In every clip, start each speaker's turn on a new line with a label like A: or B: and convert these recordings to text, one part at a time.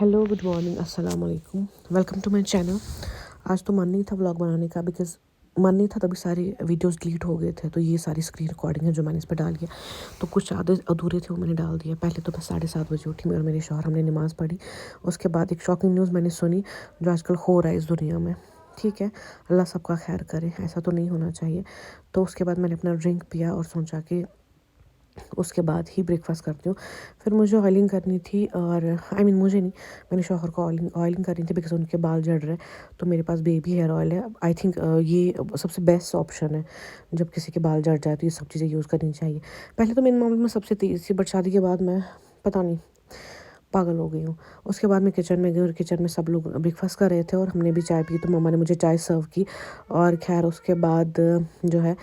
A: Hello, good morning, अस्सलाम वालेकुम। Welcome to my channel. आज तो मन नहीं था व्लॉग बनाने का बिकॉज़ मन नहीं था, तभी सारे वीडियोस डिलीट हो गए थे। तो ये सारी स्क्रीन रिकॉर्डिंग है जो मैंने इस पे डाल दिया। तो कुछ आधे अधूरे थे, वो मैंने डाल दिया। पहले तो मैं 7:30 बजे उठी, मैं और मेरे शौहर हमने नमाज़ पढ़ी। उसके बाद एक शॉकिंग न्यूज़ मैंने सुनी जो आजकल हो रहा है इस दुनिया में। ठीक है, अल्लाह सबका खैर करे, ऐसा तो नहीं होना चाहिए। तो उसके बाद मैंने अपना ड्रिंक पिया और सोचा कि उसके बाद ही ब्रेकफास्ट करती हूँ। फिर मुझे ऑयलिंग करनी थी और मुझे नहीं, मैंने शौहर को ऑयलिंग ऑयलिंग करनी थी बिकॉज़ उनके बाल झड़ रहे हैं। तो मेरे पास बेबी हेयर ऑयल है। आई थिंक ये सबसे बेस्ट ऑप्शन है। जब किसी के बाल झड़ जाए तो ये सब चीज़ें यूज़ करनी चाहिए। पहले तो मेरे मामले में सबसे तेज़ थी, बट शादी के बाद मैं पता नहीं पागल हो गई हूँ। उसके बाद मैं किचन में गई और किचन में सब लोग ब्रेकफास्ट कर रहे थे और हमने भी चाय पी। तो मम्मा ने मुझे चाय सर्व की और खैर उसके बाद जो है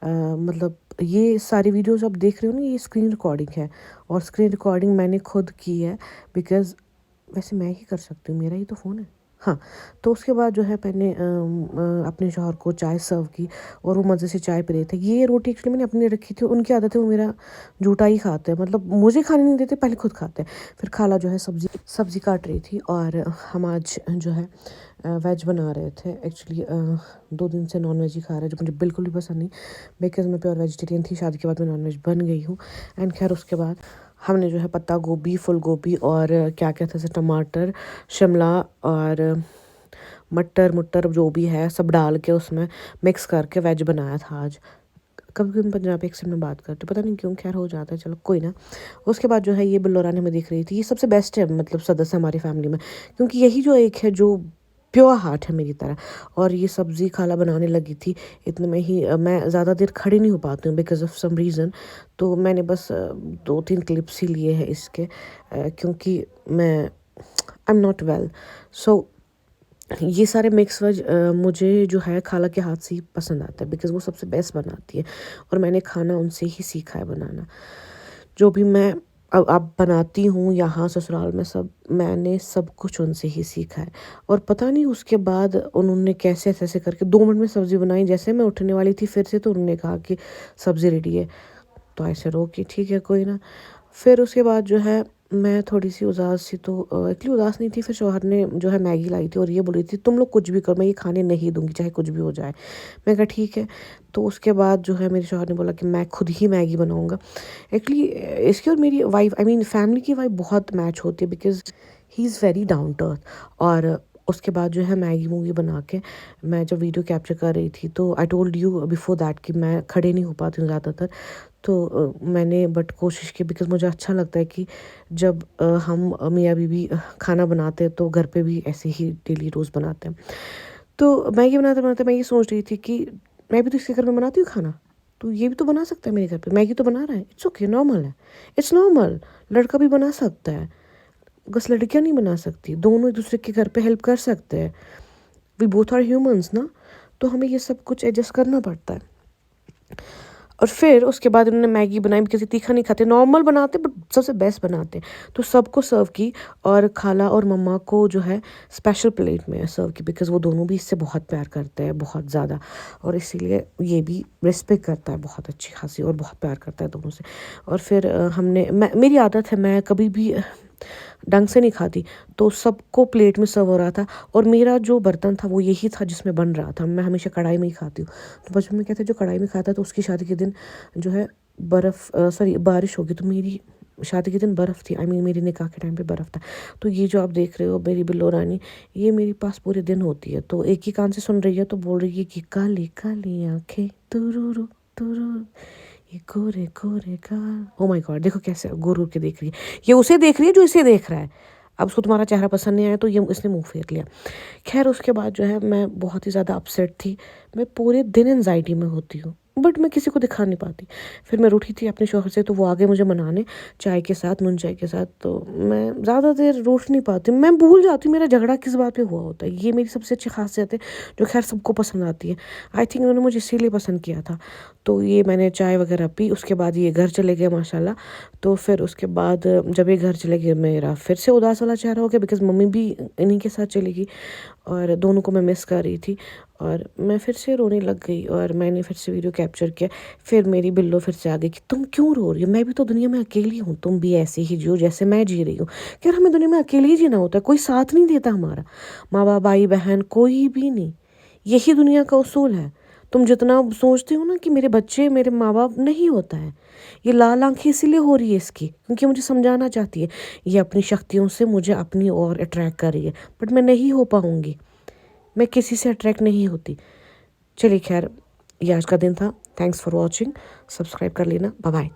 A: मतलब ये सारी वीडियोस आप देख रहे हो ना, ये स्क्रीन रिकॉर्डिंग है और स्क्रीन रिकॉर्डिंग मैंने खुद की है बिकॉज़ वैसे मैं ही कर सकती हूँ, मेरा ही तो फ़ोन है। हाँ, तो उसके बाद जो है मैंने अपने शौहर को चाय सर्व की और वो मज़े से चाय पी रहे थे। ये रोटी एक्चुअली मैंने अपनी रखी थी, उनकी आदत है वो मेरा जूठा ही खाते हैं, मतलब मुझे खाने नहीं देते, पहले खुद खाते हैं। फिर खाला जो है सब्ज़ी सब्ज़ी काट रही थी और हम आज जो है वेज बना रहे थे। एक्चुअली 2 दिन से नॉन वेज ही खा रहे हैं जो मुझे बिल्कुल भी पसंद नहीं बिकॉज़ मैं प्योर वेजिटेरियन थी। शादी के बाद मैं नॉन वेज बन गई हूँ। एंड खैर उसके बाद हमने जो है पत्ता गोभी, फूल गोभी और क्या कहते हैं टमाटर, शिमला और मटर मुटर जो भी है सब डाल के उसमें मिक्स करके वेज बनाया था आज। कभी कभी पंजाबी एक्सेंट में बात करते, पता नहीं क्यों, खैर हो जाता है, चलो कोई ना। उसके बाद जो है ये बिल्लो रानी में दिख रही थी। ये सबसे बेस्ट है, मतलब सदस्य हमारी फैमिली में, क्योंकि यही जो एक है जो प्योर हार्ट है मेरी तरह। और ये सब्ज़ी खाला बनाने लगी थी इतने में ही मैं ज़्यादा देर खड़ी नहीं हो पाती हूँ बिकॉज़ ऑफ सम रीज़न। तो मैंने बस 2-3 क्लिप्स ही लिए हैं इसके क्योंकि मैं आई एम नॉट वेल। सो ये सारे मिक्स वेज मुझे जो है खाला के हाथ से ही पसंद आता है बिकॉज़ वो सबसे बेस्ट बनाती है और मैंने खाना उनसे ही सीखा है बनाना। जो भी मैं अब बनाती हूँ यहाँ ससुराल में, सब मैंने सब कुछ उनसे ही सीखा है। और पता नहीं उसके बाद उन्होंने कैसे ऐसे करके 2 मिनट में सब्ज़ी बनाई। जैसे मैं उठने वाली थी फिर से, तो उन्होंने कहा कि सब्ज़ी रेडी है। तो ऐसे रोकी, ठीक है कोई ना। फिर उसके बाद जो है मैं थोड़ी-सी उदास थी, तो इतनी उदास नहीं थी। फिर शौहर ने जो है मैगी लाई थी और ये बोली थी तुम लोग कुछ भी करो, मैं ये खाने नहीं दूँगी चाहे कुछ भी हो जाए। मैं कहा ठीक है। तो उसके बाद जो है मेरे शौहर ने बोला कि मैं खुद ही मैगी बनाऊँगा। एक्चुअली इसकी और मेरी वाइफ़ फैमिली की वाइफ़ बहुत मैच होती है because he is very down to earth. और उसके बाद जो है मैगी-मूगी बना के मैं जब वीडियो कैप्चर कर रही थी, तो I told you before that कि मैं खड़े नहीं हो पाती हूँ ज़्यादातर। तो मैंने बट कोशिश की बिकॉज़ मुझे अच्छा लगता है कि जब हम मियाँ-बीवी खाना बनाते हैं तो घर पे भी ऐसे ही डेली रोज़ बनाते हैं। तो मैगी बनाते-बनाते मैं ये सोच रही थी कि मैं भी तो इसके घर में बनाती हूँ खाना, तो ये भी तो बना सकता है मेरे घर पे। मैगी तो बना रहा है, इट्स ओके, नॉर्मल है। इट्स नॉर्मल, लड़का भी बना सकता है, बस लड़कियाँ नहीं बना सकती। दोनों एक-दूसरे के घर पे हेल्प कर सकते हैं। वी बोथ आर ह्यूमन्स ना, तो हमें ये सब कुछ एडजस्ट करना पड़ता है। और फिर उसके बाद उन्होंने मैगी बनाई बिकॉज़ ये तीखा नहीं खाते, नॉर्मल बनाते बट सबसे बेस्ट बनाते। तो सबको सर्व की और खाला और मम्मा को जो है स्पेशल प्लेट में सर्व की बिकॉज़ वो दोनों भी इससे बहुत प्यार करते हैं, बहुत ज़्यादा। और इसीलिए ये भी रिस्पेक्ट करता है बहुत अच्छी खासी और बहुत प्यार करता है दोनों से। और फिर मेरी आदत है, मैं कभी भी ढंग से नहीं खाती, तो सबको प्लेट में सर्व हो रहा था और मेरा जो बर्तन था वो यही था जिसमें बन रहा था। मैं हमेशा कढ़ाई में ही खाती हूँ। तो बचपन में कहते हैं जो कढ़ाई में खाता है तो उसकी शादी के दिन जो है बारिश होगी। तो मेरी शादी के दिन बर्फ़ थी, मेरी निकाह के टाइम पे बर्फ़ था। तो ये जो आप देख रहे हो मेरी बिल्लो रानी, ये मेरे पास पूरे दिन होती है। तो एक ही कान से सुन रही है तो बोल रही है कि काली काली आँखें तुरुरु तुरुरु, ये गोरे गोरे गाल। ओह माय गॉड, देखो कैसे घूर घूर के देख रही है। ये उसे देख रही है जो इसे देख रहा है। अब उसको तुम्हारा चेहरा पसंद नहीं आया तो ये इसने मुँह फेर लिया। खैर उसके बाद जो है मैं बहुत ही ज़्यादा अपसेट थी। मैं पूरे दिन एंग्ज़ायटी में होती हूँ बट मैं किसी को दिखा नहीं पाती। फिर मैं रूठी थी अपने शौहर से, तो वो आ गए मुझे मनाने चाय के साथ, नून चाय के साथ। तो मैं ज़्यादा देर रूठ नहीं पाती, मैं भूल जाती हूँ मेरा झगड़ा किस बात पे हुआ होता है। ये मेरी सबसे अच्छी ख़ासियत है जो खैर सबको पसंद आती है। आई थिंक उन्होंने मुझे इसीलिए पसंद किया था। तो ये मैंने चाय वगैरह पी, उसके बाद ये घर चले गए माशाल्लाह। तो फिर उसके बाद जब ये घर चले गए मेरा फिर से उदास वाला चेहरा हो गया बिकॉज़ मम्मी भी इन्हीं के साथ चली गई और दोनों को मैं मिस कर रही थी। और मैं फिर से रोने लग गई और मैंने फिर से वीडियो कैप्चर किया। फिर मेरी बिल्लो फिर से आ गई कि तुम क्यों रो रही हो, मैं भी तो दुनिया में अकेली हूँ, तुम भी ऐसे ही जियो जैसे मैं जी रही हूँ। यार हमें दुनिया में अकेले ही जीना होता है, कोई साथ नहीं देता हमारा, माँ बाप भाई बहन कोई भी नहीं। यही दुनिया का उसूल है। तुम जितना सोचते हो ना कि मेरे बच्चे मेरे माँ बाप, नहीं होता है। ये लाल आंखें इसीलिए हो रही है इसकी, क्योंकि मुझे समझाना चाहती है, ये अपनी शक्तियों से मुझे अपनी ओर अट्रैक्ट कर रही है, बट मैं नहीं हो पाऊँगी, मैं किसी से अट्रैक्ट नहीं होती। चलिए खैर, ये आज का दिन था। थैंक्स फॉर वॉचिंग, सब्सक्राइब कर लेना। Bye bye.